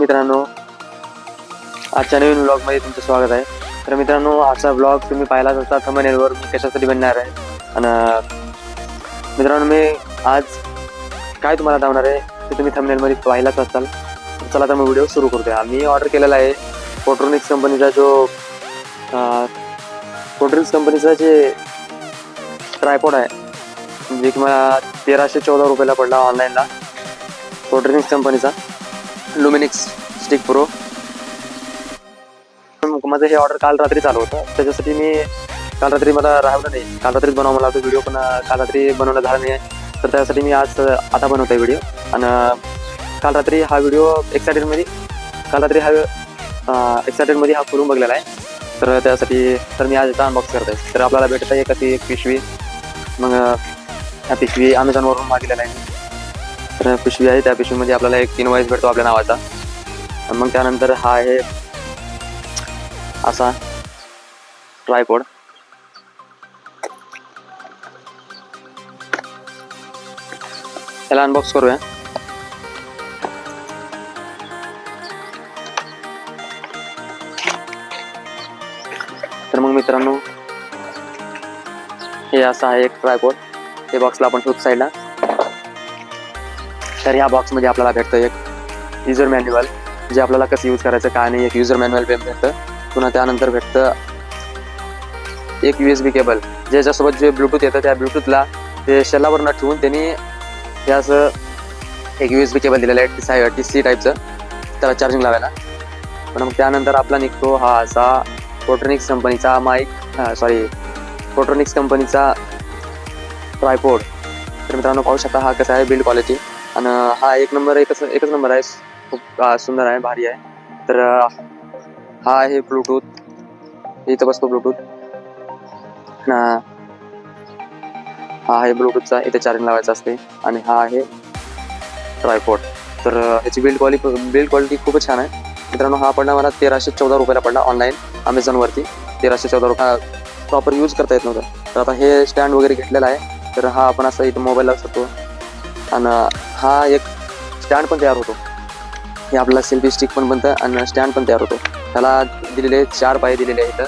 मित्रांनो, आजच्या नवीन व्लॉगमध्ये तुमचं स्वागत आहे. तर मित्रांनो, आजचा व्लॉग तुम्ही पाहिलाच असता थंबनेलवर मी कशासाठी बनणार आहे. आणि मित्रांनो, मी आज काय तुम्हाला दाखवणार आहे ते तुम्ही थंबनेलमध्ये पाहिलाच असाल. चला तर मग व्हिडिओ सुरू करतोय. मी ऑर्डर केलेला आहे फोटोनिक्स कंपनीचा जे ट्रायपॉड आहे, म्हणजे की मला 1314 रुपयाला पडला ऑनलाईनला. फोटोनिक्स कंपनीचा लुमिनिक्स स्टिक प्रो. माझं हे ऑर्डर काल रात्री चालू होतं, त्याच्यासाठी मी काल रात्री मला राहिलं नाही. काल रात्रीच बनवा मला तो व्हिडिओ, पण काल रात्री बनवणं झालं नाही. तर त्यासाठी मी आता बनवतो आहे व्हिडिओ. आणि काल रात्री हा व्हिडिओ एक्सायटेडमध्ये हा करून बघलेला आहे. तर त्यासाठी मी आज याचा अनबॉक्स करत आहे. तर आपल्याला भेटत आहे एक पिशवी. मग ह्या पिशवी अमेझॉनवरून मागवलेला आहे. तर पिशवी आहे, त्या पिशवीमध्ये आपल्याला एक इनवॉइस भेटतो आपल्या नावाचा. मग त्यानंतर हा आहे असा ट्रायपॉड. त्याला अनबॉक्स करूया. तर मग मित्रांनो, हे असं आहे एक ट्रायपॉड. हे बॉक्सला आपण ठेवतो साईडला. तर या बॉक्समध्ये आपल्याला भेटतं एक युजर मॅन्युअल, जे आपल्याला कसं यूज करायचं काय नाही. एक युजर मॅन्युअल भेटतं. पुन्हा त्यानंतर भेटतं एक USB केबल, ज्याच्यासोबत जे ब्लूटूथ येतं त्या ब्लूटूथला ते शेलावर न ठेवून त्यांनी हे असं एक USB केबल दिलेलं आहे TC टाईपचं, त्याला चार्जिंग लावायला. पण मग त्यानंतर आपला निघतो हा असा फोटोनिक्स कंपनीचा ट्रायपॉड. तर मित्रांनो, पाहू शकता हा कसा आहे बिल्ड क्वालिटी. आणि हा एकच नंबर आहे. खूप सुंदर आहे, भारी आहे. तर हा आहे ब्लूटूथ. इथं बसतो ब्लूटूथ. हा आहे ब्लूटूथचा, इथे चार्जिंग लावायचं असते. आणि हा आहे ट्रायपॉड. तर ह्याची बिल्ड क्वालिटी खूपच छान आहे मित्रांनो. हा पडला मला 1314 रुपयाला पडला ऑनलाईन अमेझॉनवरती. 1314 रुपये प्रॉपर यूज करता येत नव्हतं. तर आता हे स्टँड वगैरे घेतलेला आहे. तर हा आपण असं इथं मोबाईल लावू शकतो. आणि हा एक स्टँड पण तयार होतो. हे आपल्याला सेल्फी स्टिक पण बनतं आणि स्टँड पण तयार होतो. त्याला दिलेले 4 पाय दिलेले आहेत.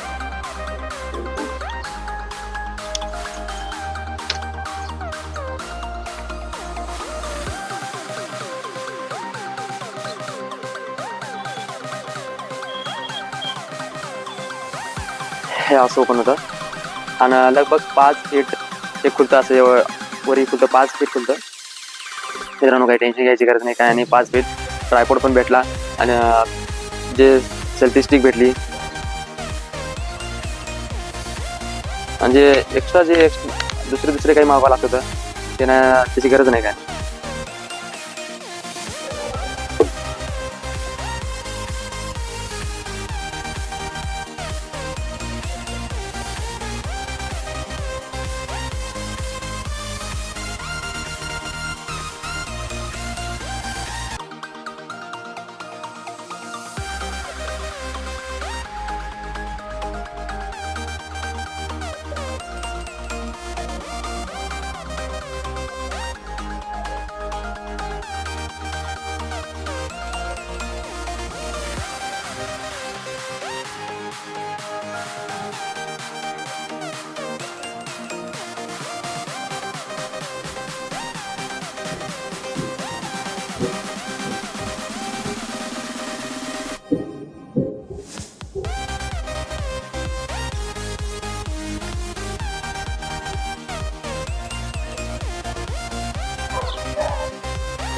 हे असं ओपन होतं आणि लगभग 5 फीट हे खुलतं. असं वरी खुलतं, 5 फीट खुलतं मित्रांनो. काही टेन्शन घ्यायची गरज नाही, काय नाही. 5 फीट ट्रायपॉड पण भेटला आणि जे सेल्फी स्टिक भेटली. आणि जे एक्स्ट्रा दुसरे काही मागवा लागतं त्याची गरज नाही काय.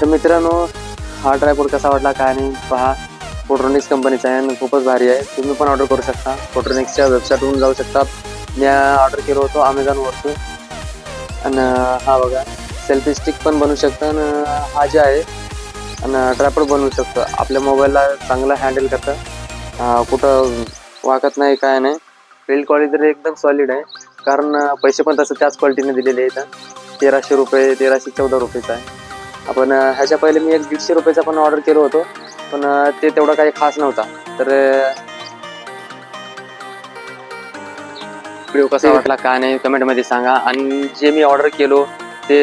तर मित्रांनो, हा ट्रायपॉड कसा वाटला काय नाही पहा. फोटोनिक्स कंपनीचा आहे आणि खूपच भारी आहे. तुम्ही पण ऑर्डर करू शकता. फोटोनिक्सच्या वेबसाईटवरून जाऊ शकता. मी ऑर्डर केलं होतं अमेझॉनवरती. आणि हा बघा, सेल्फी स्टिक पण बनवू शकतं. आणि हा जे आहे आणि ट्रायपॉड बनवू शकतं. आपल्या मोबाईलला चांगलं हँडल करतं. कुठं वाकत नाही काय नाही. बिल्ड क्वालिटी तर एकदम सॉलिड आहे. कारण पैसे पण तसं त्याच क्वालिटीने दिलेले आहेत. 1314 रुपयेचा आहे. आपण ह्याच्या पहिले मी एक 150 रुपयाचा पण ऑर्डर केलं होतं, पण ते तेवढा काही खास नव्हता. तर व्हिडिओ कसा वाटला काय नाही कमेंटमध्ये सांगा. आणि जे मी ऑर्डर केलो ते